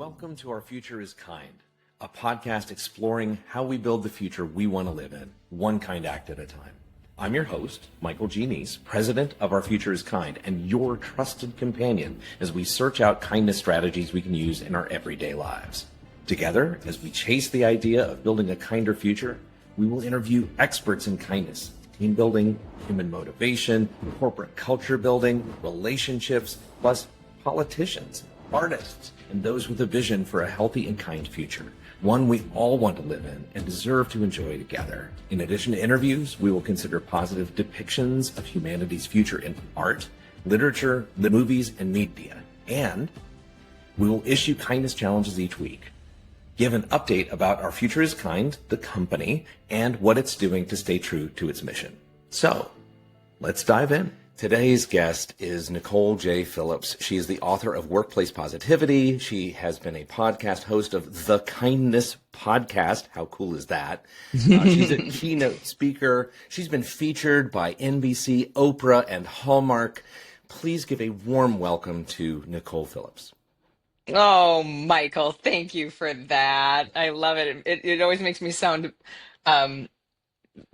Welcome to Our Future is Kind, a podcast exploring how we build the future we want to live in, one kind act at a time. I'm your host, Nicole J, Neece, president of Our Future is Kind, and your trusted companion as we search out kindness strategies we can use in our everyday lives. Together, as we chase the idea of building a kinder future, we will interview experts in kindness, team building, human motivation, corporate culture building, relationships, plus politicians, artists, and those with a vision for a healthy and kind future, one we all want to live in and deserve to enjoy together. In addition to interviews, we will consider positive depictions of humanity's future in art, literature, the movies, and media. And we will issue kindness challenges each week, give an update about Our Future is Kind, the company, and what it's doing to stay true to its mission. So, let's dive in. Today's guest is Nicole J. Phillips. She is the author of Workplace Positivity. She has been a podcast host of The Kindness Podcast. How cool is that? She's a keynote speaker. She's been featured by NBC, Oprah, and Hallmark. Please give a warm welcome to Nicole Phillips. Oh, Michael, thank you for that. I love it. It always makes me sound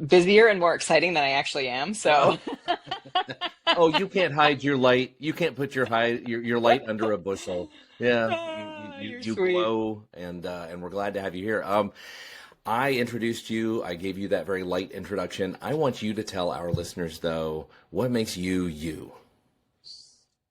busier and more exciting than I actually am. So, Oh, you can't hide your light. You can't put your light under a bushel. Yeah, you're you sweet. glow, and we're glad to have you here. I introduced you. I gave you that very light introduction. I want you to tell our listeners, though, what makes you you.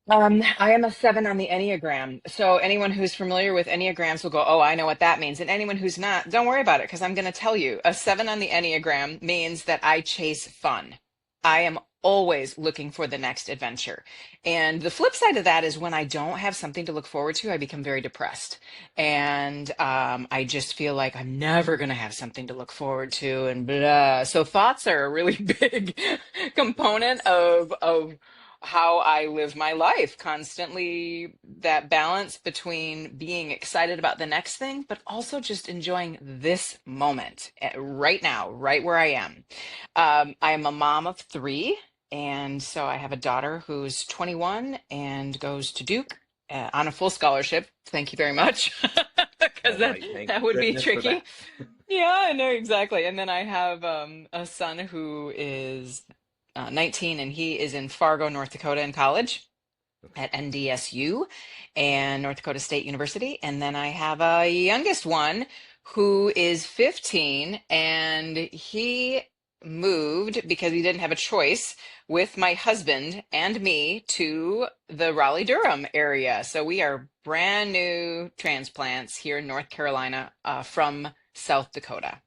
I am a 7 on the Enneagram. So anyone who's familiar with Enneagrams will go, oh, I know what that means. And anyone who's not, don't worry about it because I'm going to tell you. A 7 on the Enneagram means that I chase fun. I am always looking for the next adventure. And the flip side of that is when I don't have something to look forward to, I become very depressed. And I just feel like I'm never going to have something to look forward to and blah. So thoughts are a really big component of how I live my life, constantly that balance between being excited about the next thing, but also just enjoying this moment right now, right where I am. I am a mom of 3. And so I have a daughter who's 21 and goes to Duke on a full scholarship. Thank you very much. Because All right, thank that would be goodness for tricky. that. Yeah, I know exactly. And then I have a son who is 19 and he is in Fargo, North Dakota in college at NDSU and North Dakota State University. And then I have a youngest one who is 15 and he moved because he didn't have a choice with my husband and me to the Raleigh-Durham area. So we are brand new transplants here in North Carolina from South Dakota.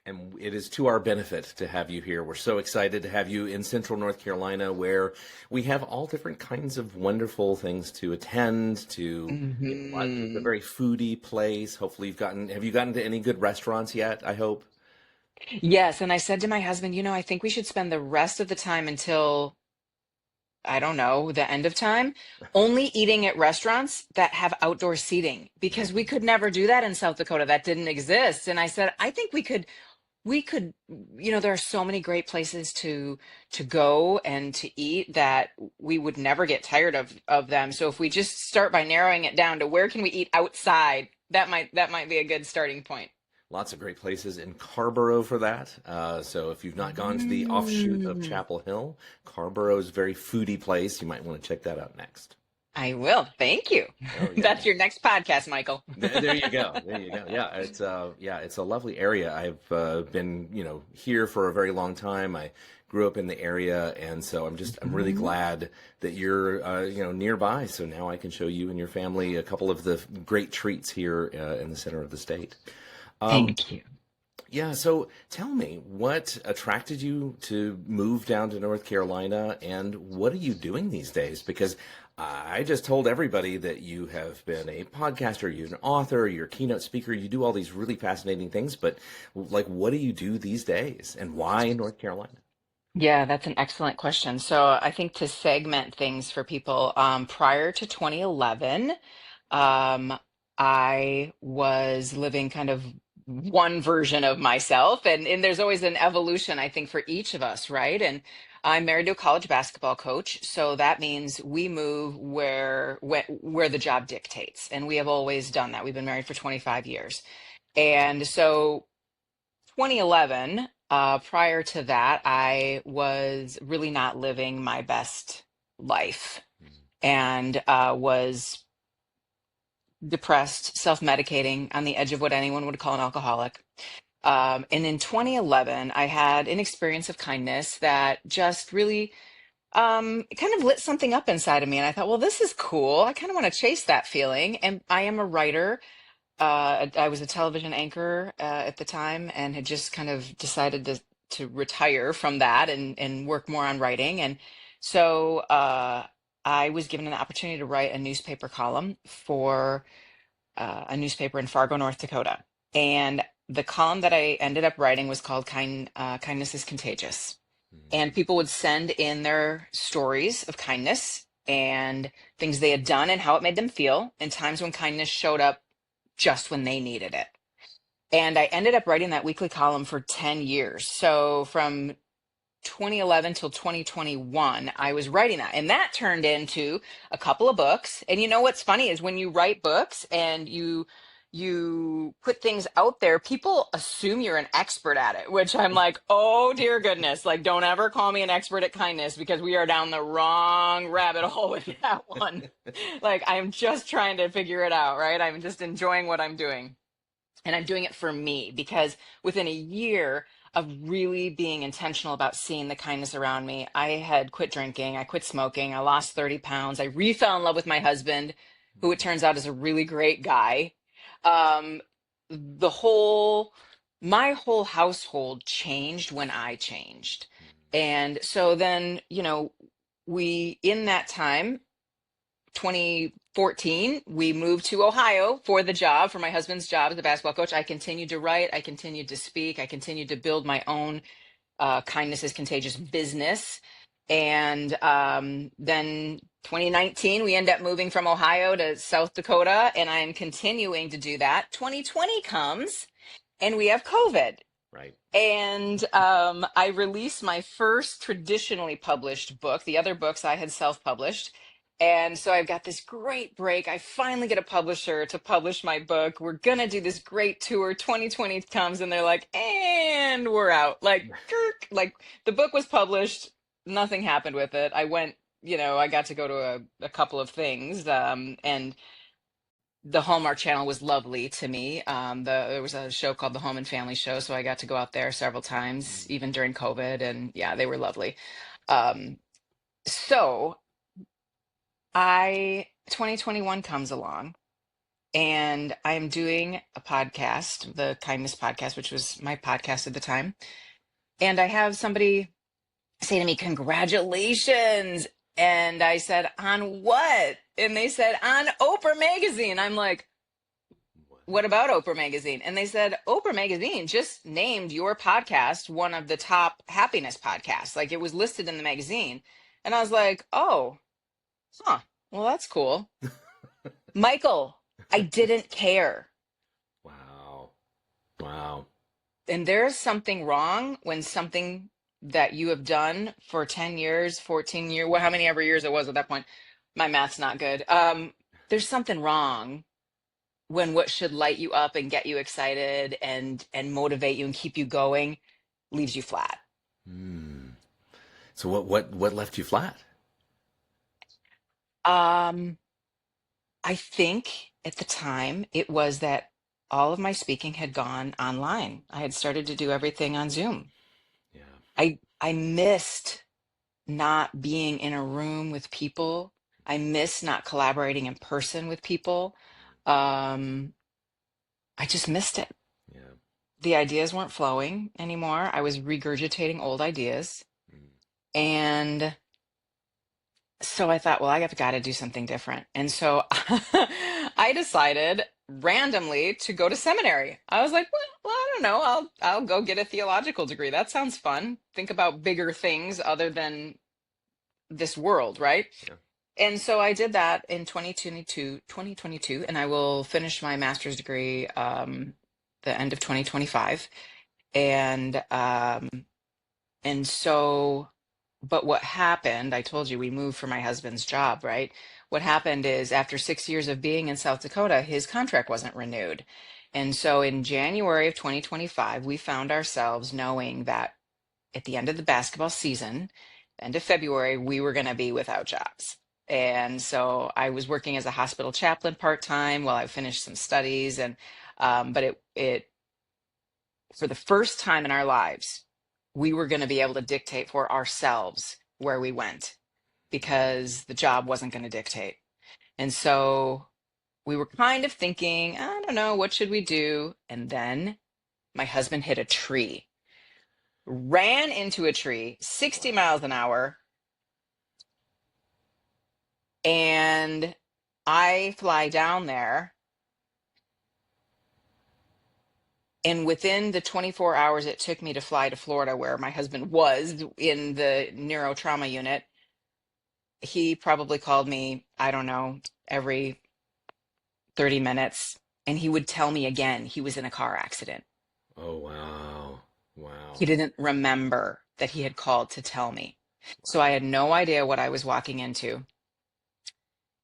And it is to our benefit to have you here. We're so excited to have you in Central North Carolina, where we have all different kinds of wonderful things to attend to. It's a hmm very foodie place. Hopefully have you gotten to any good restaurants yet, I hope? Yes, and I said to my husband, I think we should spend the rest of the time until, I don't know, the end of time, only eating at restaurants that have outdoor seating because we could never do that in South Dakota. That didn't exist. And I said, I think we could, there are so many great places to go and to eat that we would never get tired of them. So if we just start by narrowing it down to where can we eat outside, that might be a good starting point. Lots of great places in Carborough for that. So if you've not gone to the offshoot of Mm. Chapel Hill, Carborough is a very foodie place. You might want to check that out next. I will. Thank you. Oh yeah. That's your next podcast, Michael. There you go. There you go. Yeah, it's a lovely area. I've been, here for a very long time. I grew up in the area, and so I'm really Mhm. glad that you're, nearby. So now I can show you and your family a couple of the great treats here in the center of the state. Um, Thank you. yeah. So tell me, what attracted you to move down to North Carolina, and what are you doing these days? Because I just told everybody that you have been a podcaster, you're an author, you're a keynote speaker, you do all these really fascinating things, but like, what do you do these days, and why in North Carolina? Yeah, that's an excellent question. So I think to segment things for people, prior to 2011, um, I was living kind of one version of myself, and there's always an evolution, I think, for each of us, right? And I'm married to a college basketball coach, so that means we move where the job dictates, and we have always done that. We've been married for 25 years. And so 2011, prior to that, I was really not living my best life and was depressed, self-medicating, on the edge of what anyone would call an alcoholic. And in 2011, I had an experience of kindness that just really it kind of lit something up inside of me. And I thought, well, this is cool. I kind of want to chase that feeling. And I am a writer. I was a television anchor at the time and had just kind of decided to retire from that and work more on writing. And so I was given an opportunity to write a newspaper column for a newspaper in Fargo, North Dakota. And the column that I ended up writing was called Kindness is Contagious. And people would send in their stories of kindness and things they had done and how it made them feel, and times when kindness showed up just when they needed it. And I ended up writing that weekly column for 10 years. So from 2011 till 2021, I was writing that. And that turned into a couple of books. And you know what's funny is when you write books and you put things out there, people assume you're an expert at it, which I'm like, oh dear goodness, like don't ever call me an expert at kindness because we are down the wrong rabbit hole with that one. Like I'm just trying to figure it out, right? I'm just enjoying what I'm doing. And I'm doing it for me because within a year of really being intentional about seeing the kindness around me, I had quit drinking, I quit smoking, I lost 30 pounds, I re-fell in love with my husband, who it turns out is a really great guy. Um, the whole, my whole household changed when I changed. And so then, in that time, 2014, we moved to Ohio for the job, for my husband's job as a basketball coach. I continued to write, I continued to speak, I continued to build my own Kindness is Contagious business. And then 2019, we end up moving from Ohio to South Dakota, and I'm continuing to do that. 2020 comes, and we have COVID. Right. And I released my first traditionally published book. The other books I had self-published. And so I've got this great break. I finally get a publisher to publish my book. We're going to do this great tour. 2020 comes and they're like, and we're out. Like, like the book was published. Nothing happened with it. I went, I got to go to a couple of things. And the Hallmark Channel was lovely to me. There was a show called The Home and Family Show. So I got to go out there several times, even during COVID. And yeah, they were lovely. So 2021 comes along and I'm doing a podcast, the Kindness Podcast, which was my podcast at the time. And I have somebody say to me, congratulations. And I said, on what? And they said, on Oprah Magazine. I'm like, what about Oprah Magazine? And they said, Oprah Magazine just named your podcast one of the top happiness podcasts. Like it was listed in the magazine. And I was like, oh, huh. Well, that's cool. Michael, I didn't care. Wow. Wow. And there's something wrong when something that you have done for 10 years, 14 years, how many ever years it was at that point. My math's not good. There's something wrong when what should light you up and get you excited and motivate you and keep you going leaves you flat. So what left you flat? I think at the time it was that all of my speaking had gone online. I had started to do everything on Zoom. Yeah. I missed not being in a room with people. I missed not collaborating in person with people. I just missed it. Yeah. The ideas weren't flowing anymore. I was regurgitating old ideas. And so I thought, well, I have got to do something different. And so I decided randomly to go to seminary. I was like, well, I don't know. I'll go get a theological degree. That sounds fun. Think about bigger things other than this world, right? Yeah. And so I did that in 2022, and I will finish my master's degree the end of 2025. And so But what happened, I told you we moved for my husband's job, right? What happened is after 6 years of being in South Dakota, his contract wasn't renewed. And so in January of 2025, we found ourselves knowing that at the end of the basketball season, end of February, we were going to be without jobs. And so I was working as a hospital chaplain part-time while I finished some studies. And but it for the first time in our lives, we were going to be able to dictate for ourselves where we went because the job wasn't going to dictate. And so we were kind of thinking, I don't know, what should we do? And then my husband hit a tree, ran into a tree, 60 miles an hour. And I fly down there. And within the 24 hours it took me to fly to Florida, where my husband was in the neurotrauma unit, he probably called me, I don't know, every 30 minutes. And he would tell me again he was in a car accident. Oh, wow. Wow. He didn't remember that he had called to tell me. So I had no idea what I was walking into.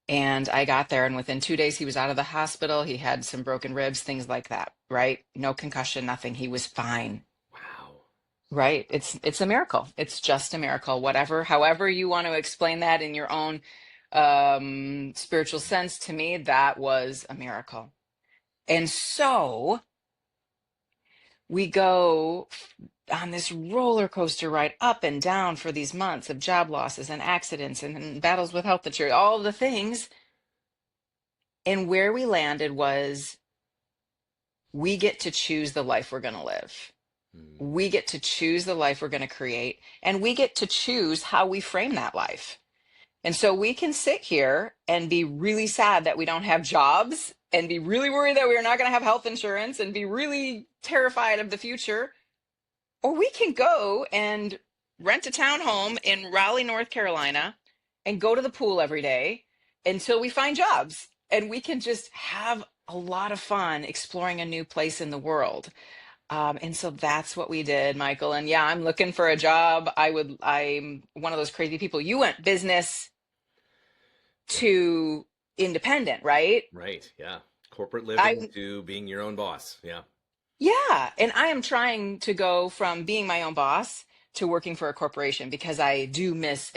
And I got there, and within 2 days, he was out of the hospital. He had some broken ribs, things like that, right? No concussion, nothing. He was fine, Wow. right? It's a miracle. It's just a miracle. Whatever, however you want to explain that in your own spiritual sense, to me, that was a miracle. And so we go on this roller coaster ride up and down for these months of job losses and accidents and battles with health insurance, all the things. And where we landed was we get to choose the life we're going to live. We get to choose the life we're going to create, and we get to choose how we frame that life. And so we can sit here and be really sad that we don't have jobs and be really worried that we're not going to have health insurance and be really terrified of the future. Or we can go and rent a townhome in Raleigh, North Carolina, and go to the pool every day until we find jobs. And we can just have a lot of fun exploring a new place in the world. And so that's what we did, Michael. And yeah, I'm looking for a job. I'm one of those crazy people. You went business to independent, right? Right. Yeah. Corporate living I to being your own boss. Yeah. Yeah, and I am trying to go from being my own boss to working for a corporation because I do miss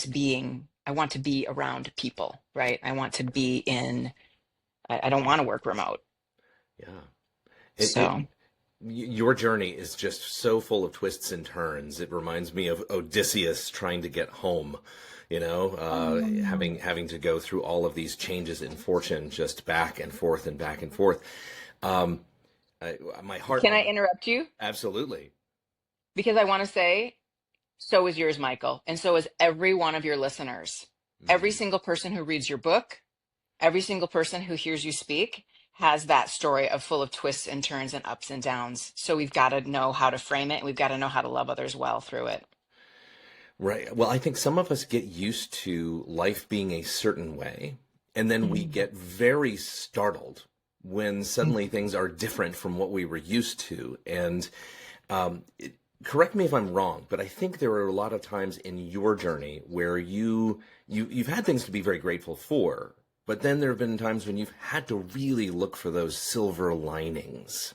being. I want to be around people, right? I want to be in. I don't want to work remote. Yeah. So Your journey is just so full of twists and turns. It reminds me of Odysseus trying to get home, having to go through all of these changes in fortune, just back and forth and back and forth. Um, my heart. can I interrupt you? Absolutely. Because I want to say, so is yours, Michael, and so is every one of your listeners. Every Mhm. single person who reads your book, every single person who hears you speak has that story of full of twists and turns and ups and downs. So we've got to know how to frame it. We've got to know how to love others well through it. Right. Well, I think some of us get used to life being a certain way, and then we Mhm. get very startled when suddenly things are different from what we were used to. And correct me if I'm wrong, but I think there are a lot of times in your journey where you've had things to be very grateful for, but then there have been times when you've had to really look for those silver linings.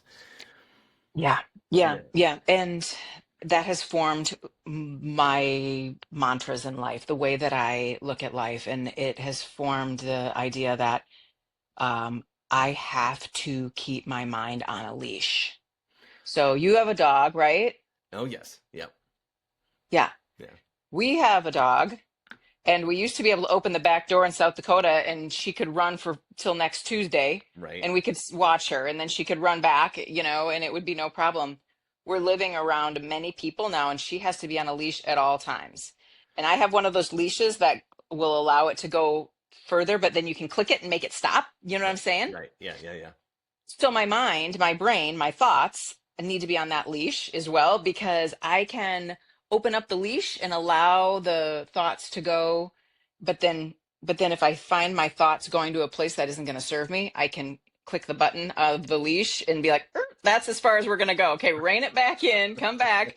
Yeah, yeah, Yeah. yeah. And that has formed my mantras in life, the way that I look at life. And it has formed the idea that I have to keep my mind on a leash. So you have a dog, right? Oh, yes. Yep. Yeah. Yeah. We have a dog. And we used to be able to open the back door in South Dakota and she could run for till next Tuesday Right. and we could watch her and then she could run back, and it would be no problem. We're living around many people now and she has to be on a leash at all times. And I have one of those leashes that will allow it to go further, but then you can click it and make it stop. You know what I'm saying? Right. Yeah. Yeah. Yeah. So my mind, my brain, my thoughts need to be on that leash as well because I can open up the leash and allow the thoughts to go, but then if I find my thoughts going to a place that isn't going to serve me, I can click the button of the leash and be like, "Er, that's as far as we're going to go. Okay, rein it back in, come back."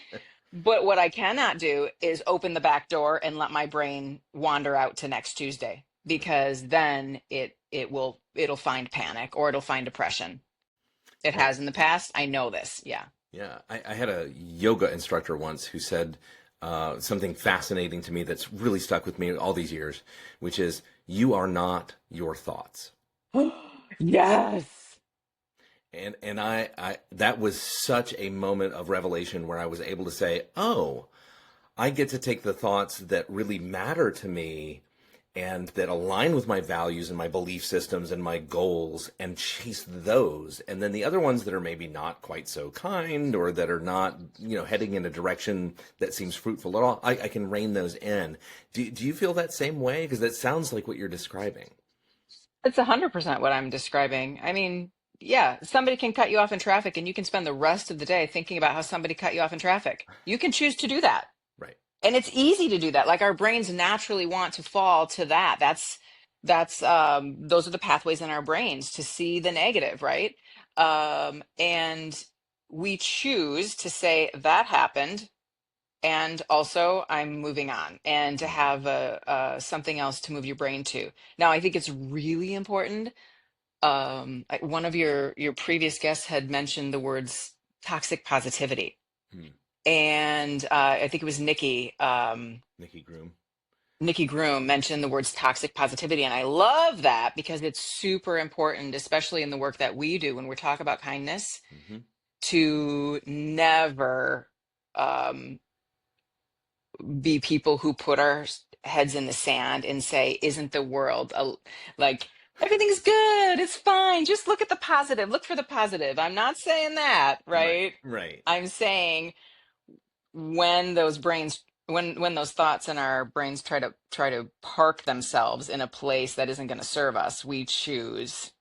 But what I cannot do is open the back door and let my brain wander out to next Tuesday, because then it'll find panic or it'll find depression. It Well, has in the past. I know this. Yeah. yeah, I had a yoga instructor once who said something fascinating to me that's really stuck with me all these years, which is you are not your thoughts. Yes. And I that was such a moment of revelation where I was able to say, oh, I get to take the thoughts that really matter to me and that align with my values and my belief systems and my goals and chase those. And then the other ones that are maybe not quite so kind or that are not, heading in a direction that seems fruitful at all, I can rein those in. Do you feel that same way? Because that sounds like what you're describing. It's 100% what I'm describing. I mean, yeah, somebody can cut you off in traffic and you can spend the rest of the day thinking about how somebody cut you off in traffic. You can choose to do that. Right. And it's easy to do that. Like our brains naturally want to fall to that. That's those are the pathways in our brains to see the negative, right? And we choose to say that happened, and also I'm moving on, and to have something else to move your brain to. Now, I think it's really important. One of your previous guests had mentioned the words toxic positivity, Hmm. and I think it was Nikki Groom. Nikki Groom mentioned the words toxic positivity, and I love that because it's super important, especially in the work that we do when we talk about kindness, Hmm. to never um, be people who put our heads in the sand and say, "Isn't the world like everything's good? It's fine. Just look at the positive. Look for the positive." I'm not saying that, Right. right? Right. I'm saying when those brains when those thoughts in our brains try to park themselves in a place that isn't going to serve us, we choose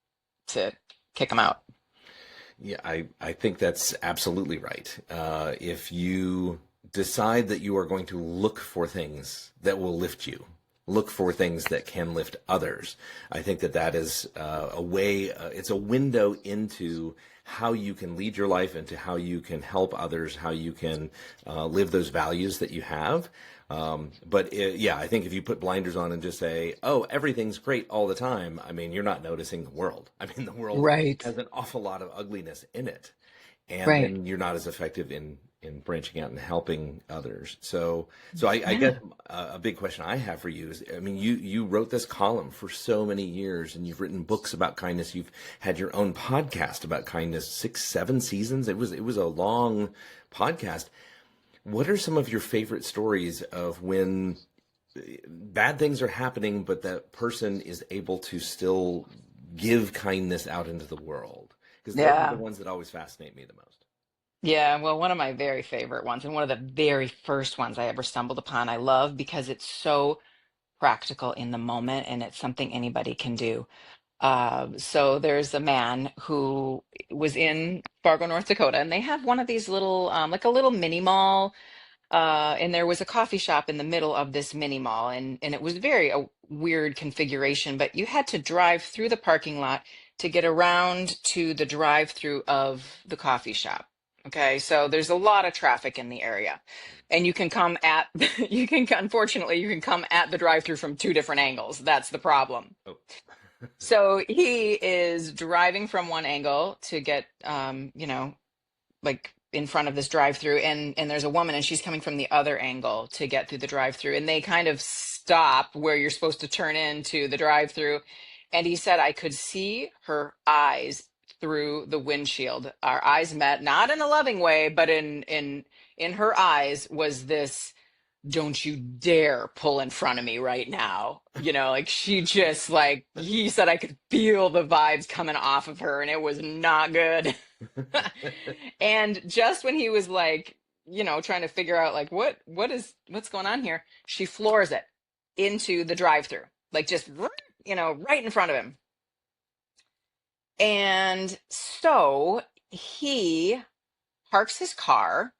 to kick them out. Yeah, I think that's absolutely right. If you decide that you are going to look for things that will lift you, look for things that can lift others, I think that that is a way, it's a window into how you can lead your life, into how you can help others, how you can live those values that you have. Yeah, I think if you put blinders on and just say, "Oh, everything's great all the time," I mean, you're not noticing the world. I mean, the world Right. has an awful lot of ugliness in it, and Right. then you're not as effective in branching out and helping others. So I guess Yeah. a big question I have for you is, I mean, you wrote this column for so many years, and you've written books about kindness. You've had your own podcast about kindness, 6, 7 seasons. It was a long podcast. What are some of your favorite stories of when bad things are happening, but that person is able to still give kindness out into the world? Because those are the Yeah. ones that always fascinate me the most. Yeah, well, one of my very favorite ones, and one of the very first ones I ever stumbled upon, I love because it's so practical in the moment and it's something anybody can do. So there's a man who was in Fargo, North Dakota, and they have one of these little, like a little mini mall. And there was a coffee shop in the middle of this mini mall, and it was very a weird configuration, but you had to drive through the parking lot to get around to the drive-through of the coffee shop. Okay, so there's a lot of traffic in the area, and you can come at unfortunately you can come at the drive-through from two different angles. That's the problem. Oh, So he is driving from one angle to get like in front of this drive-through, and there's a woman and she's coming from the other angle to get through the drive-through, and they kind of stop where you're supposed to turn into the drive-through, and he said I could see her eyes through the windshield. Our eyes met, not in a loving way, but in her eyes was this, "Don't you dare pull in front of me right now." Like she just, like he said, I could feel the vibes coming off of her and it was not good. And just when he was like, trying to figure out like what's going on here, she floors it into the drive-through, like just right in front of him. And so he parks his car,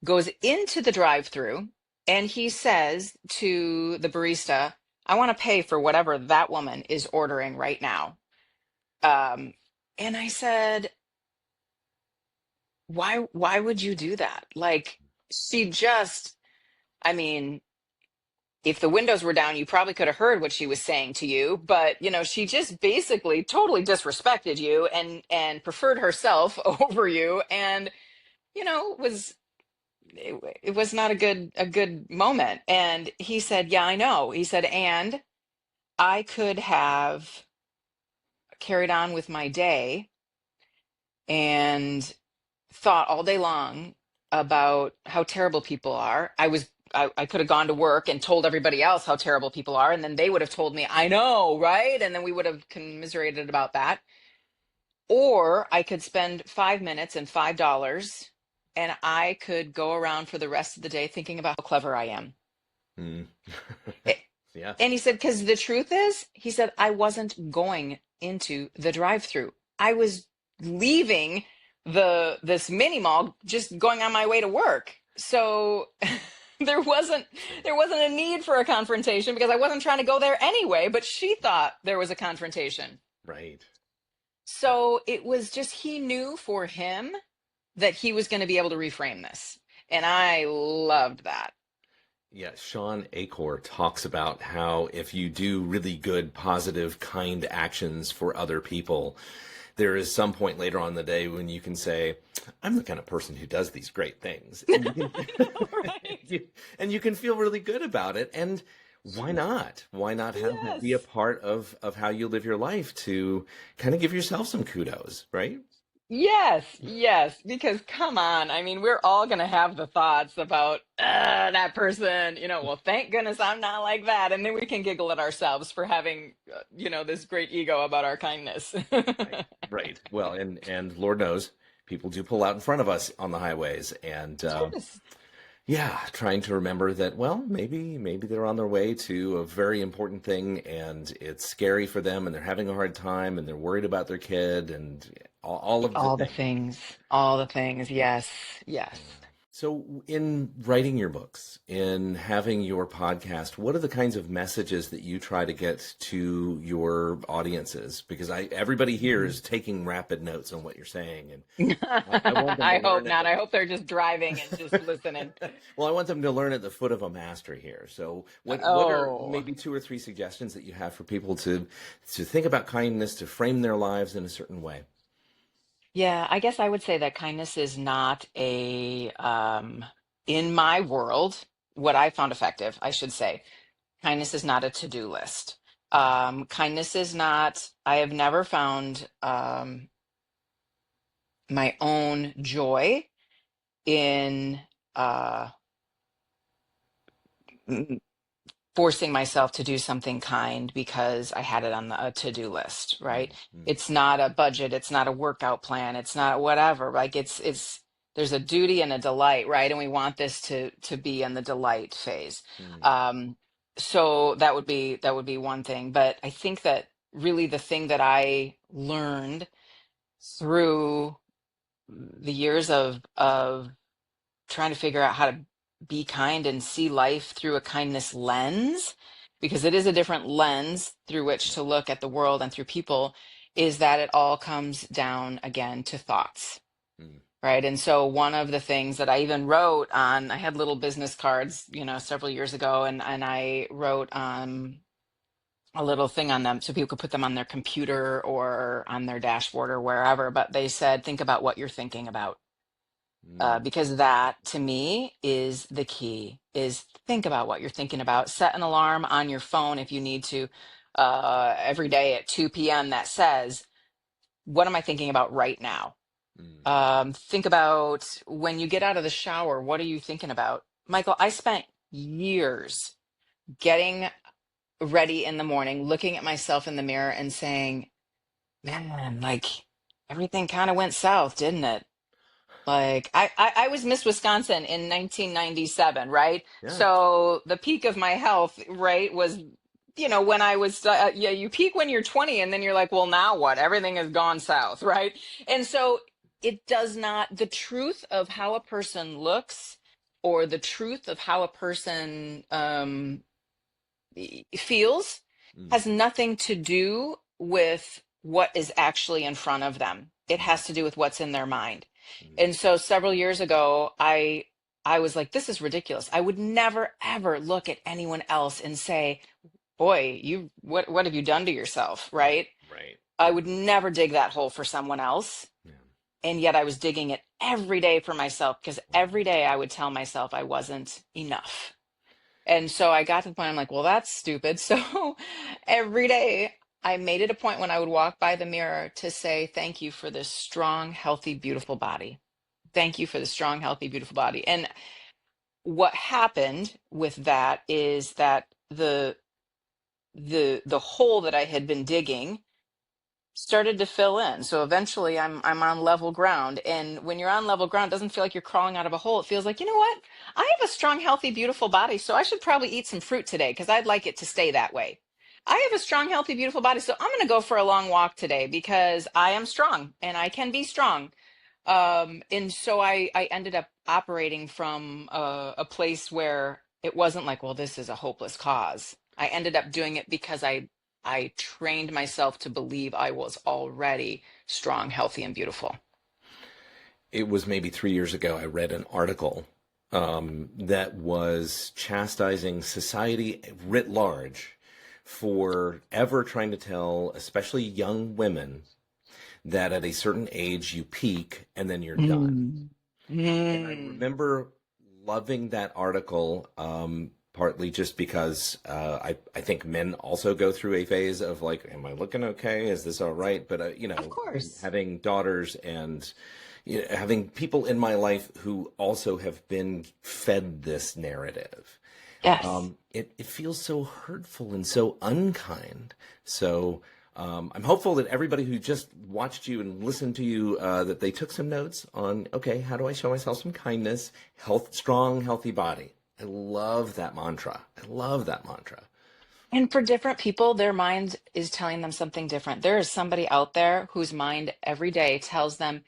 goes into the drive-through, and he says to the barista, "I want to pay for whatever that woman is ordering right now." Um, and I said, why would you do that? Like, she just, I mean, if the windows were down, you probably could have heard what she was saying to you, but she just basically totally disrespected you and preferred herself over you, and was it was not a good moment. And he said, "Yeah, I know." He said, "And I could have carried on with my day and thought all day long about how terrible people are. I could have gone to work and told everybody else how terrible people are, and then they would have told me, I know, right? And then we would have commiserated about that. Or I could spend 5 minutes and $5, and I could go around for the rest of the day thinking about how clever I am." Mm. A- Yeah. And he said, because the truth is, he said, I wasn't going into the drive-through. I was leaving this mini mall, just going on my way to work. So there wasn't a need for a confrontation because I wasn't trying to go there anyway, but she thought there was a confrontation. Right. So it was just, he knew for him that he was going to be able to reframe this. And I loved that. Yeah, Sean Acor talks about how if you do really good, positive, kind actions for other people, there is some point later on in the day when you can say, I'm the kind of person who does these great things. And you can, Right. and you can feel really good about it. And why not? Why not have that be a Yes. part of how you live your life to kind of give yourself some kudos, right? Yes, yes, because come on. I mean, we're all going to have the thoughts about that person, well, thank goodness I'm not like that. And then we can giggle at ourselves for having, this great ego about our kindness. Right, right. Well, and Lord knows people do pull out in front of us on the highways, and Yes. yeah, trying to remember that, well, maybe they're on their way to a very important thing and it's scary for them and they're having a hard time and they're worried about their kid and all of the All the things. things, all the things. Yes, yes. So, in writing your books, in having your podcast, what are the kinds of messages that you try to get to your audiences? Because everybody here is taking rapid notes on what you're saying, and I want them to I hope learn at not. the I hope they're just driving and just listening. well, I want them to learn at the foot of a master here. So, what are Oh. maybe two or three suggestions that you have for people to think about kindness, to frame their lives in a certain way? Yeah, I guess I would say that kindness is not in my world, what I found effective, I should say, kindness is not a to-do list. Kindness is not, I have never found my own joy in uh, m- forcing myself to do something kind because I had it on the to-do list, right? Mm-hmm. It's not a budget, it's not a workout plan, it's not whatever. Like it's there's a duty and a delight, right? And we want this to be in the delight phase. Um, so that would be one thing. But I think that really the thing that I learned through the years of trying to figure out how to be kind and see life through a kindness lens, because it is a different lens through which to look at the world and through people, is that it all comes down again to thoughts. Mm-hmm. Right. And so one of the things that I even wrote on, I had little business cards, several years ago, and I wrote a little thing on them so people could put them on their computer or on their dashboard or wherever. But they said, think about what you're thinking about, Mm-hmm. because that to me is the key, is think about what you're thinking about. Set an alarm on your phone if you need to, every day at 2 p.m. that says, what am I thinking about right now? Think about when you get out of the shower, what are you thinking about? Michael, I spent years getting ready in the morning, looking at myself in the mirror and saying, man, like everything kind of went south, didn't it? Like I was Miss Wisconsin in 1997, right? Yeah. So the peak of my health, right, was, when I was, yeah, you peak when you're 20 and then you're like, well, now what? Everything has gone south, right? And so it does not, the truth of how a person looks or the truth of how a person feels Mm-hmm. has nothing to do with what is actually in front of them. It has to do with what's in their mind. And so several years ago, I I was like, this is ridiculous. I would never, ever look at anyone else and say, boy, what have you done to yourself? Right. Right. Right. I would never dig that hole for someone else. Yeah. And yet I was digging it every day for myself because Wow. every day I would tell myself I wasn't enough. And so I got to the point, I'm like, well, that's stupid. So every day I made it a point when I would walk by the mirror to say, thank you for this strong, healthy, beautiful body. Thank you for the strong, healthy, beautiful body. And what happened with that is that the hole that I had been digging started to fill in. So eventually I'm on level ground. And when you're on level ground, it doesn't feel like you're crawling out of a hole. It feels like, you know what? I have a strong, healthy, beautiful body. So I should probably eat some fruit today because I'd like it to stay that way. I have a strong, healthy, beautiful body. So I'm going to go for a long walk today because I am strong and I can be strong. And so I ended up operating from a place where it wasn't like, well, this is a hopeless cause. I ended up doing it because I trained myself to believe I was already strong, healthy, and beautiful. It was maybe 3 years ago, I read an article that was chastising society writ large for ever trying to tell, especially young women, that at a certain age you peak and then you're done. Mm. And I Mm. remember loving that article, partly just because I think men also go through a phase of like, am I looking okay? Is this all right? But Of course. having daughters and having people in my life who also have been fed this narrative, Yes. it feels so hurtful and so unkind. So I'm hopeful that everybody who just watched you and listened to you, that they took some notes on, okay, how do I show myself some kindness? Health, strong, healthy body. I love that mantra. I love that mantra. And for different people, their mind is telling them something different. There is somebody out there whose mind every day tells them,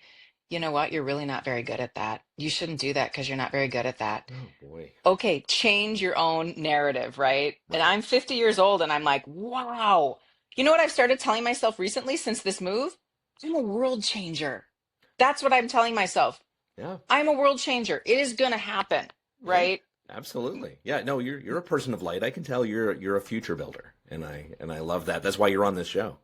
you know what, you're really not very good at that. You shouldn't do that because you're not very good at that. Oh boy. Okay, change your own narrative, right? And Right. I'm 50 years old and I'm like, wow. You know what I've started telling myself recently since this move? I'm a world changer. That's what I'm telling myself. Yeah. I'm a world changer. It is going to happen, Yeah. right? Absolutely. Yeah. No, you're a person of light. I can tell you're a future builder, and I love that. That's why you're on this show.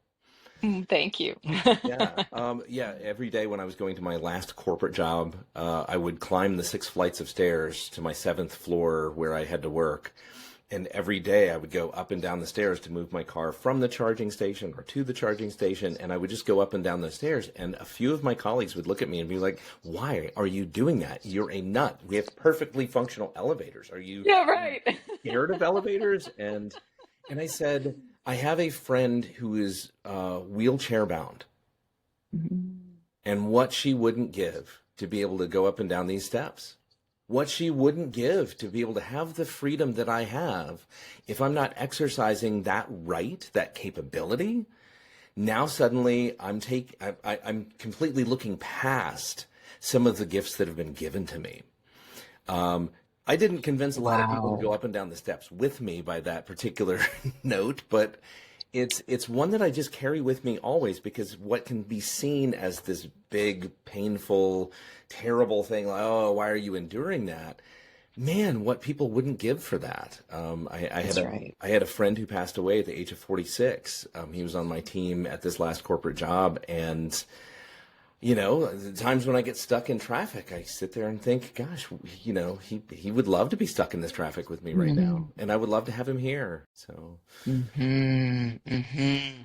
Thank you. Yeah. Yeah. Every day when I was going to my last corporate job, I would climb the 6 flights of stairs to my seventh floor where I had to work. And every day I would go up and down the stairs to move my car from the charging station or to the charging station. And I would just go up and down the stairs. And a few of my colleagues would look at me and be like, why are you doing that? You're a nut. We have perfectly functional elevators. Yeah, Are you right. scared of elevators? And I said, I have a friend who is wheelchair bound, and what she wouldn't give to be able to go up and down these steps, what she wouldn't give to be able to have the freedom that I have if I'm not exercising that right, that capability. Now suddenly I'm completely looking past some of the gifts that have been given to me. I didn't convince a lot of people to go Wow. up and down the steps with me by that particular note, but it's one that I just carry with me always, because what can be seen as this big, painful, terrible thing, like, oh, why are you enduring that? Man, what people wouldn't give for that. That's right. I had a friend who passed away at the age of 46. He was on my team at this last corporate job, and the times when I get stuck in traffic, I sit there and think, gosh, he would love to be stuck in this traffic with me right now, and I would love to have him here. So, Mm-hmm. Mm-hmm.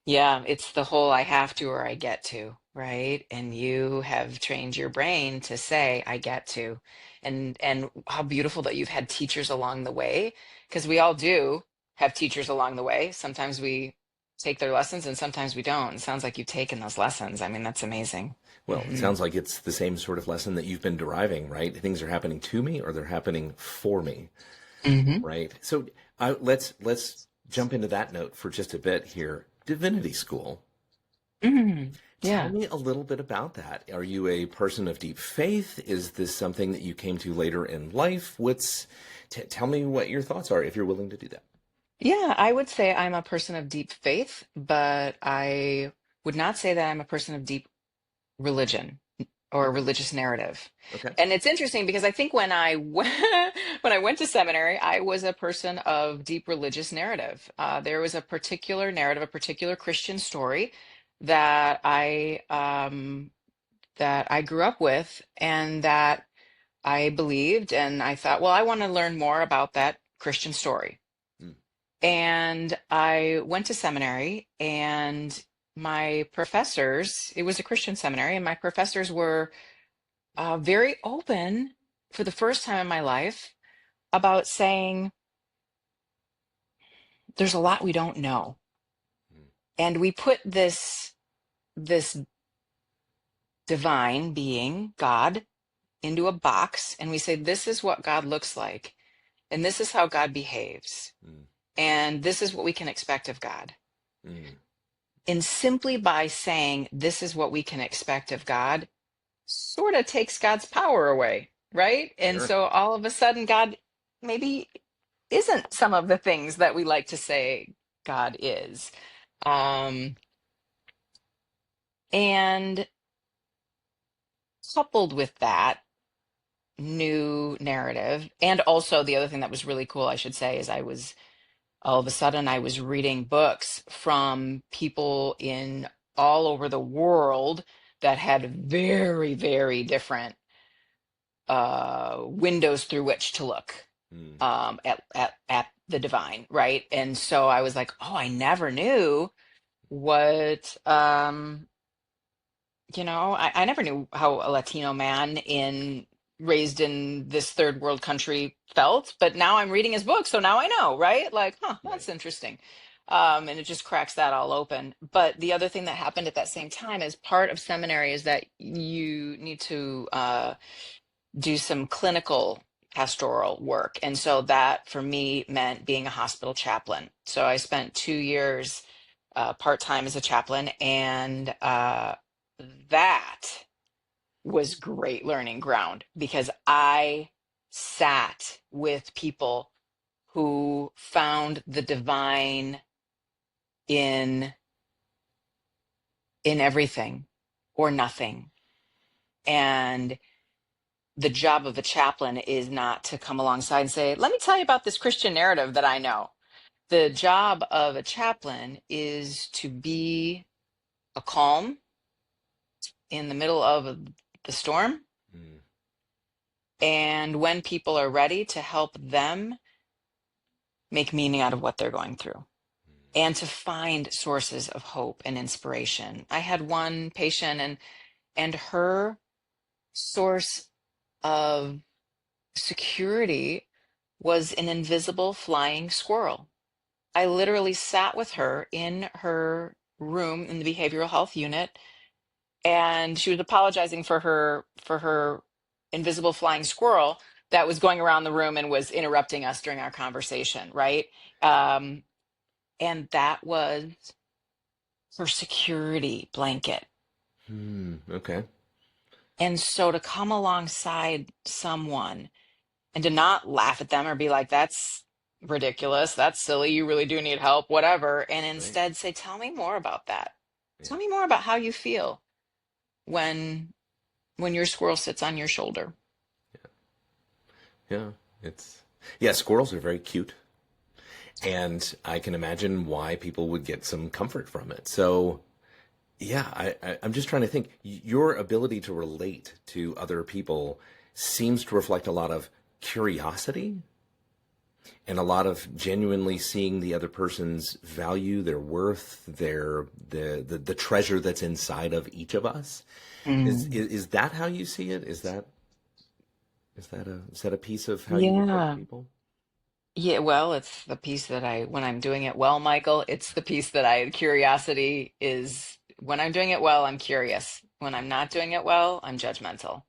Yeah, it's the whole I have to or I get to, right? And you have trained your brain to say I get to. And how beautiful that you've had teachers along the way, because we all do have teachers along the way. Sometimes we take their lessons and sometimes we don't. It sounds like you've taken those lessons. I mean, that's amazing. well, it Hmm. sounds like it's the same sort of lesson that you've been deriving, right? Things are happening to me or they're happening for me, Hmm. right? So, let's jump into that note for just a bit here. Divinity school. Hmm. Tell Yeah. me a little bit about that. Are you a person of deep faith? Is this something that you came to later in life? Tell me what your thoughts are if you're willing to do that. Yeah, I would say I'm a person of deep faith, but I would not say that I'm a person of deep religion. or a Okay. religious narrative. Okay. And it's interesting because I think when I when I went to seminary, I was a person of deep religious narrative. There was a particular narrative, a particular Christian story that I grew up with, and that I believed, and I thought, well, I want to learn more about that Christian story. Mm. And I went to seminary, and my professors, it was a Christian seminary, and my professors were very open for the first time in my life about saying, there's a lot we don't know. Mm. And we put this divine being, God, into a box, and we say, this is what God looks like, and this is how God behaves, Mm. and this is what we can expect of God. Mm. And simply by saying, this is what we can expect of God, sort of takes God's power away, right? And Sure. so all of a sudden, God maybe isn't some of the things that we like to say God is. Um, and coupled with that new narrative, and also the other thing that was really cool, I should say, is all of a sudden I was reading books from people in all over the world that had very, very different windows through which to look Mm. at the divine, right? And so I was like, oh, I never knew what I never knew how a Latino man in raised in this third world country felt, but now I'm reading his book, so now I know, right? Like, huh, Right. that's interesting. And it just cracks that all open. But the other thing that happened at that same time as part of seminary is that you need to do some clinical pastoral work. And so that for me meant being a hospital chaplain. So I spent 2 years part-time as a chaplain, and that was great learning ground because I sat with people who found the divine in everything or nothing. And the job of a chaplain is not to come alongside and say, let me tell you about this Christian narrative that I know. The job of a chaplain is to be a calm in the middle of the storm. Mm. And when people are ready, to help them make meaning out of what they're going through and to find sources of hope and inspiration. I had one patient, and her source of security was an invisible flying squirrel. I literally sat with her in her room in the behavioral health unit, and she was apologizing for her invisible flying squirrel that was going around the room and was interrupting us during our conversation, right? Um, and that was her security blanket. Mm. Okay. And so to come alongside someone and to not laugh at them or be like, that's ridiculous, that's silly, you really do need help, whatever, and Right. instead say, tell me more about that. Yeah. Tell me more about how you feel when your squirrel sits on your shoulder. Yeah. It's yeah. Squirrels are very cute, and I can imagine why people would get some comfort from it. So yeah, I'm just trying to think. Your ability to relate to other people seems to reflect a lot of curiosity and a lot of genuinely seeing the other person's value, their worth, the treasure that's inside of each of us. Is that how you see it? Is that a piece of how you approach Yeah. people? Yeah, well, it's the piece that when I'm doing it well, Michael, it's the piece that curiosity is, when I'm doing it well, I'm curious. When I'm not doing it well, I'm judgmental.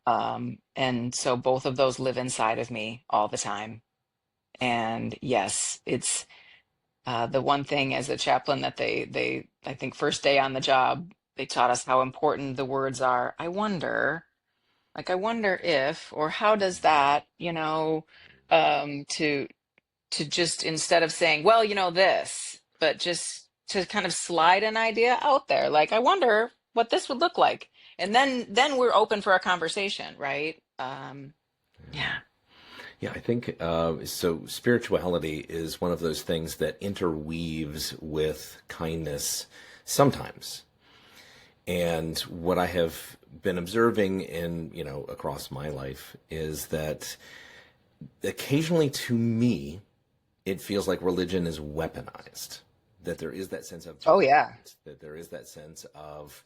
And so both of those live inside of me all the time. And yes, it's the one thing as a chaplain that I think first day on the job, they taught us how important the words are. I wonder if, or how does that, to just instead of saying, well, this, but just to kind of slide an idea out there. Like, I wonder what this would look like. And then we're open for a conversation, right? Yeah. Yeah, I think so. Spirituality is one of those things that interweaves with kindness sometimes. And what I have been observing in, across my life is that occasionally to me, it feels like religion is weaponized. That there is that sense of Oh yeah. judgment, that there is that sense of,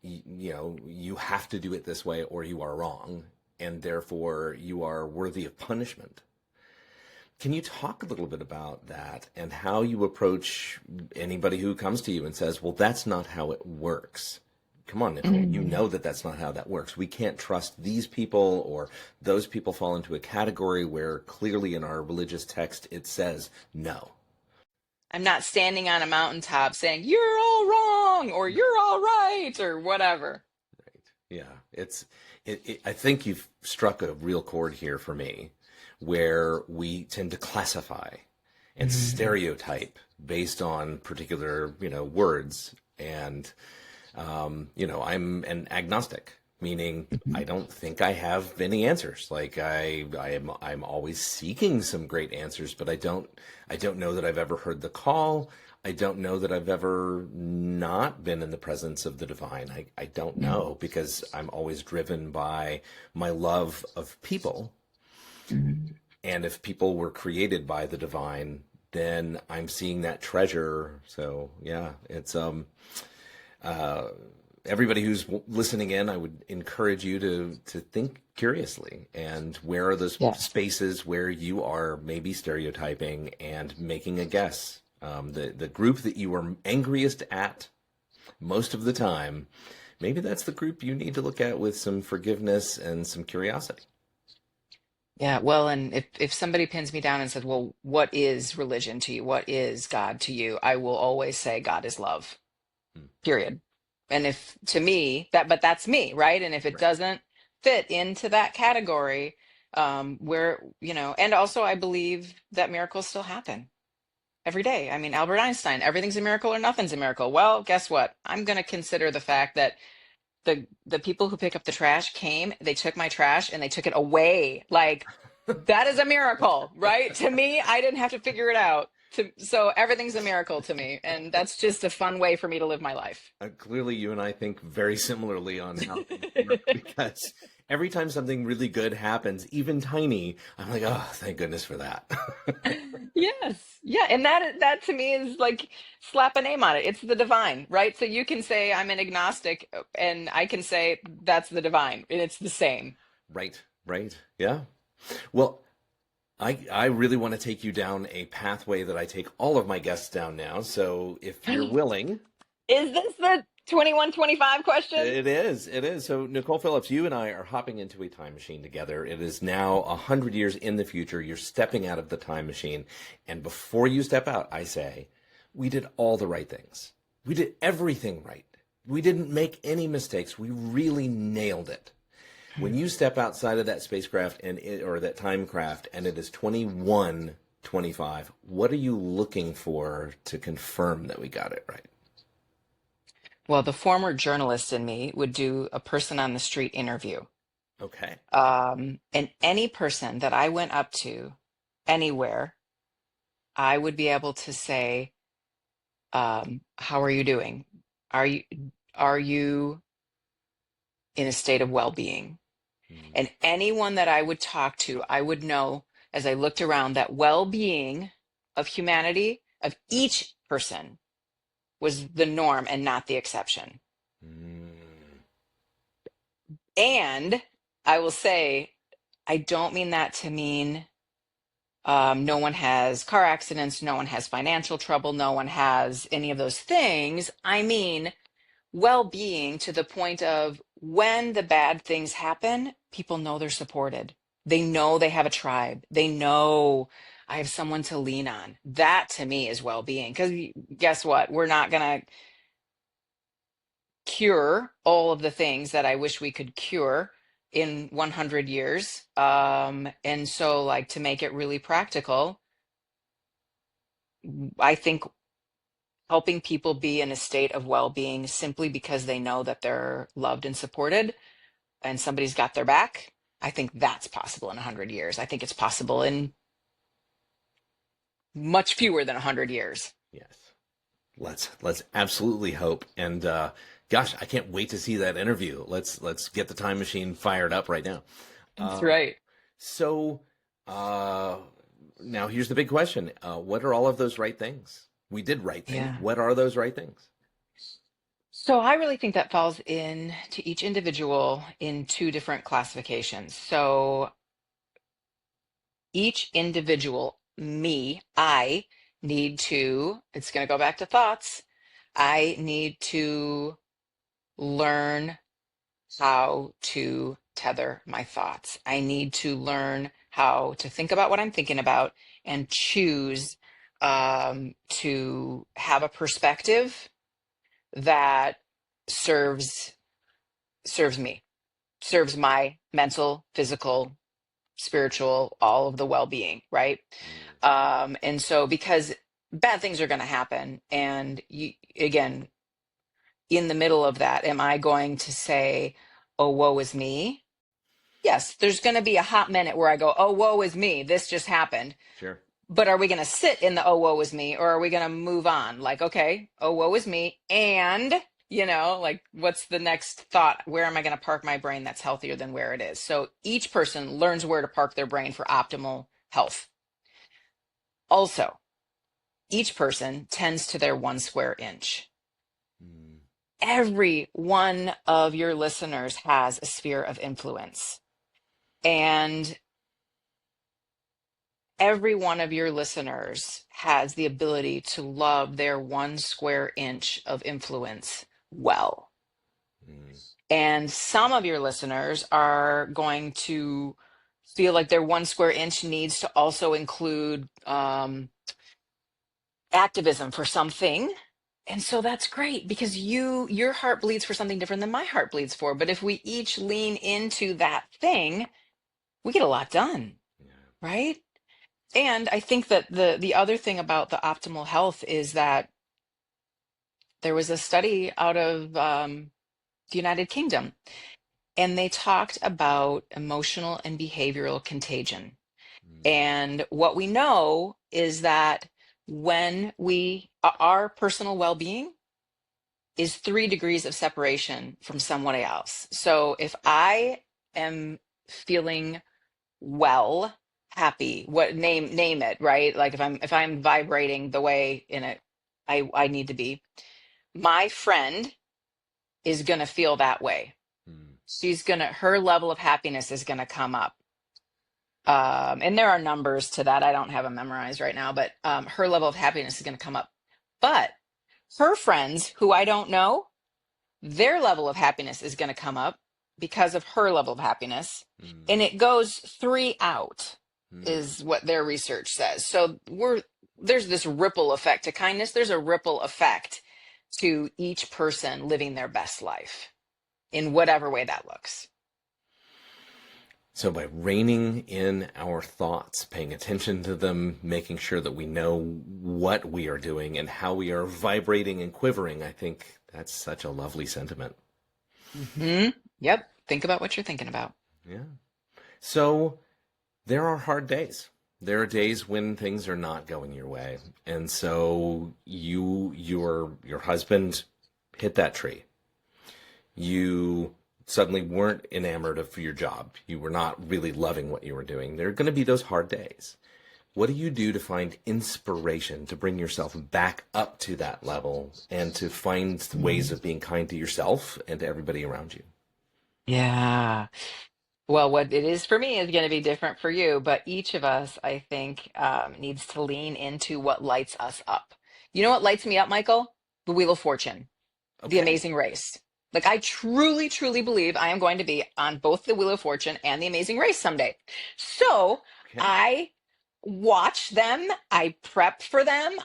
you have to do it this way or you are wrong, and therefore you are worthy of punishment. Can you talk a little bit about that and how you approach anybody who comes to you and says, well, that's not how it works? Come on, Nicole, you Mm. know that that's not how that works. We can't trust these people, or those people fall into a category where clearly in our religious text it says no. I'm not standing on a mountaintop saying you're all wrong or you're all right or whatever. Right. Yeah, I think you've struck a real chord here for me, where we tend to classify and Mhm. stereotype based on particular, words. And, I'm an agnostic, meaning I don't think I have any answers. Like I'm always seeking some great answers, but I don't know that I've ever heard the call. I don't know that I've ever not been in the presence of the divine. I don't know, because I'm always driven by my love of people. Mhm. And if people were created by the divine, then I'm seeing that treasure. So yeah, it's uh, everybody who's listening in, I would encourage you to think curiously. And where are those Yes. spaces where you are maybe stereotyping and making a guess? The group that you are angriest at most of the time, maybe that's the group you need to look at with some forgiveness and some curiosity. Yeah, well, and if somebody pins me down and says, "Well, what is religion to you? What is God to you?" I will always say God is love. Hmm. Period. And if to me but that's me, right? And if it Right. doesn't fit into that category, where, and also I believe that miracles still happen every day. I mean, Albert Einstein, everything's a miracle or nothing's a miracle. Well, guess what? I'm going to consider the fact that the people who pick up the trash came, they took my trash and they took it away. Like that is a miracle, right? To me, I didn't have to figure it out. So everything's a miracle to me, and that's just a fun way for me to live my life. Clearly, you and I think very similarly on how things work, because every time something really good happens, even tiny, I'm like, oh, thank goodness for that. Yes. Yeah, and that to me is like slap a name on it. It's the divine, right? So you can say I'm an agnostic and I can say that's the divine, and it's the same. Right, right. Yeah. Well, I really want to take you down a pathway that I take all of my guests down now. So if you're willing, Is this the 2125 question? it is. It is. So, Nicole Phillips, you and I are hopping into a time machine together. It is now 100 years in the future. You're stepping out of the time machine. And before you step out, I say, we did all the right things. We did everything right. We didn't make any mistakes. We really nailed it. When you step outside of that spacecraft or that time craft and it is 2125, what are you looking for to confirm that we got it right? Well, the former journalist in me would do a person on the street interview. Okay. And any person that I went up to anywhere, I would be able to say, how are you doing? Are you are you in a state of well-being? Hmm. And anyone that I would talk to, I would know as I looked around that well-being of humanity, of each person, was the norm and not the exception. Hmm. And I will say, I don't mean that to mean no one has car accidents, no one has financial trouble, no one has any of those things. I mean, well being to the point of when the bad things happen, people know they're supported. They know they have a tribe. They know I have someone to lean on. That to me is well being. Because guess what? We're not going to cure all of the things that I wish we could cure in 100 years. And so, like, to make it really practical, I think helping people be in a state of well-being simply because they know that they're loved and supported and somebody's got their back, I think that's possible in 100 years. I think it's possible in much fewer than 100 years. Yes. Let's absolutely hope. And gosh, I can't wait to see that interview. Let's get the time machine fired up right now. That's right. So now here's the big question. What are all of those right things? We did right things. Yeah. What are those right things? So I really think that falls in to each individual in two different classifications. So each individual, me, I need to, it's going to go back to thoughts. I need to learn how to tether my thoughts. I need to learn how to think about what I'm thinking about and choose to have a perspective that serves me, serves my mental, physical, spiritual, all of the well-being, right? And so because bad things are going to happen, and you, again, in the middle of that, am I going to say, oh, woe is me? Yes, there's going to be a hot minute where I go, oh, woe is me, this just happened. Sure. But are we going to sit in the oh, woe is me, or are we going to move on? Like, okay, oh, woe is me. And, like, what's the next thought? Where am I going to park my brain that's healthier than where it is? So each person learns where to park their brain for optimal health. Also, each person tends to their 1 square inch. Every one of your listeners has a sphere of influence. And every one of your listeners has the ability to love their 1 square inch of influence well. And some of your listeners are going to feel like their 1 square inch needs to also include activism for something. And so that's great because your heart bleeds for something different than my heart bleeds for. But if we each lean into that thing, we get a lot done, right? And I think that the other thing about the optimal health is that there was a study out of the United Kingdom, and they talked about emotional and behavioral contagion. And what we know is that when our personal well-being is 3 degrees of separation from someone else. So if I am feeling well, happy, what name it, right? Like if I'm vibrating the way in it I need to be, my friend is going to feel that way. Her level of happiness is going to come up. And there are numbers to that. I don't have them memorized right now, but her level of happiness is going to come up. But her friends who I don't know, their level of happiness is going to come up because of her level of happiness. And it goes 3 out is what their research says. So there's this ripple effect to kindness. There's a ripple effect to each person living their best life in whatever way that looks. So by reining in our thoughts, paying attention to them, making sure that we know what we are doing and how we are vibrating and quivering, I think that's such a lovely sentiment. Yep. Think about what you're thinking about. Yeah. So there are hard days. There are days when things are not going your way. And so your husband hit that tree. You suddenly weren't enamored of your job. You were not really loving what you were doing. There are going to be those hard days. What do you do to find inspiration to bring yourself back up to that level and to find ways of being kind to yourself and to everybody around you? Yeah. Well, what it is for me is going to be different for you, but each of us, I think, needs to lean into what lights us up. You know what lights me up, Michael? The Wheel of Fortune, The Amazing Race. Like, I truly, truly believe I am going to be on both the Wheel of Fortune and the Amazing Race someday. So I watch them. I prep for them.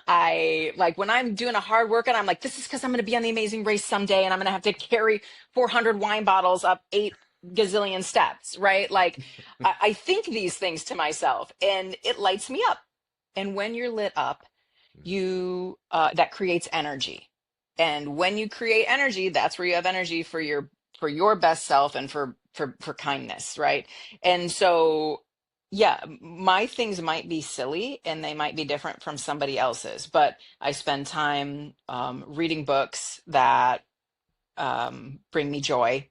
When I'm doing a hard workout, I'm like, this is because I'm going to be on the Amazing Race someday, and I'm going to have to carry 400 wine bottles up 8 gazillion steps, right? Like, I think these things to myself, and it lights me up. And when you're lit up, that creates energy. And when you create energy, that's where you have energy for your best self and for kindness, right? And so, yeah, my things might be silly and they might be different from somebody else's, but I spend time reading books that bring me joy.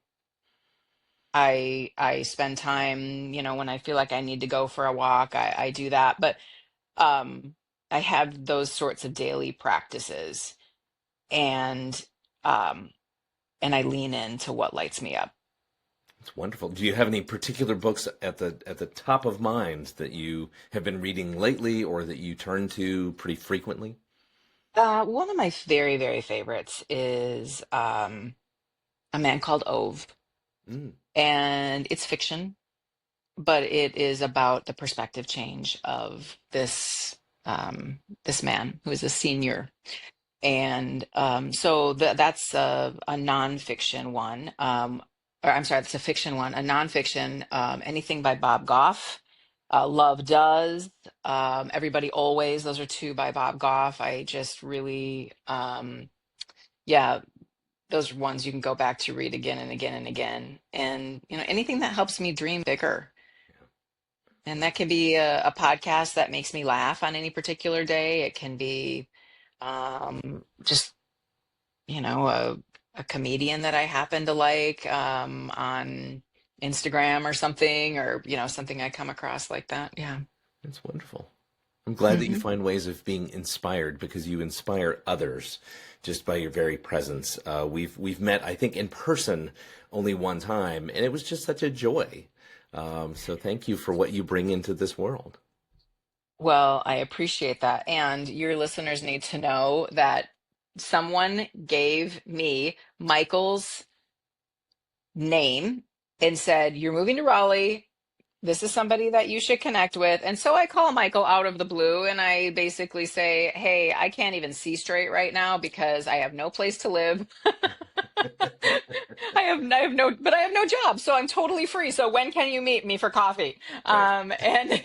I spend time, when I feel like I need to go for a walk, I do that. But um, I have those sorts of daily practices, and um, and I lean into what lights me up. It's wonderful. Do you have any particular books at the top of mind that you have been reading lately or that you turn to pretty frequently? One of my very, very favorites is a man called Ove, Mm. and it's fiction, but it is about the perspective change of this man who is a senior. And so that's a nonfiction one. Or I'm sorry, that's a fiction one. A nonfiction, anything by Bob Goff. Love Does, Everybody Always. Those are two by Bob Goff. I just really, yeah, those are ones you can go back to read again and again and again. And, anything that helps me dream bigger. And that can be a podcast that makes me laugh on any particular day. It can be just a comedian that I happen to like on Instagram or something, or something I come across like that. Yeah. That's wonderful. I'm glad that you Hmm. find ways of being inspired because you inspire others just by your very presence. We've met, I think, in person only one time, and it was just such a joy. So thank you for what you bring into this world. Well, I appreciate that. And your listeners need to know that someone gave me Michael's name and said, "You're moving to Raleigh. This is somebody that you should connect with." And so I call Michael out of the blue and I basically say, "Hey, I can't even see straight right now because I have no place to live. But I have no job. So I'm totally free. So when can you meet me for coffee?" Right. And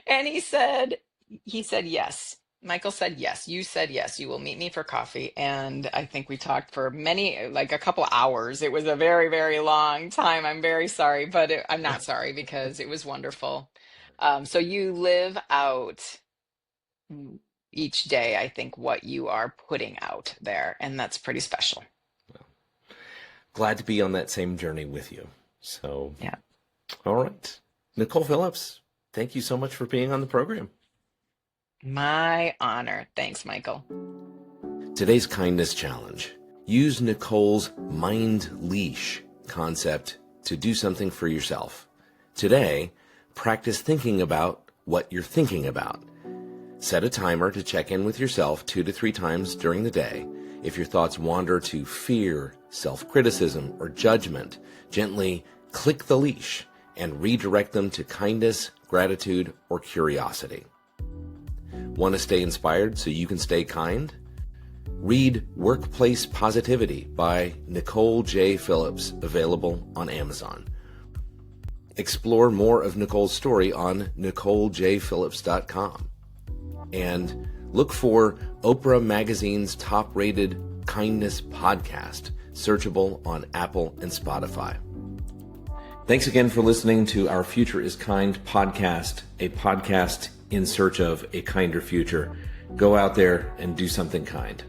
and he said yes. Michael said yes. You said yes. You will meet me for coffee. And I think we talked for like a couple hours. It was a very, very long time. I'm very sorry, but I'm not sorry because it was wonderful. So you live out each day, I think, what you are putting out there. And that's pretty special. Glad to be on that same journey with you. So, Yeah. all right. Nicole Phillips, thank you so much for being on the program. My honor. Thanks, Michael. Today's kindness challenge. Use Nicole's mind leash concept to do something for yourself. Today, practice thinking about what you're thinking about. Set a timer to check in with yourself 2 to 3 times during the day. If your thoughts wander to fear, self-criticism, or judgment, gently click the leash and redirect them to kindness, gratitude, or curiosity. Want to stay inspired so you can stay kind? Read Workplace Positivity by Nicole J. Phillips, available on Amazon. Explore more of Nicole's story on NicoleJPhillips.com. And look for Oprah Magazine's top-rated kindness podcast, searchable on Apple and Spotify. Thanks again for listening to our Future is Kind podcast, a podcast in search of a kinder future. Go out there and do something kind.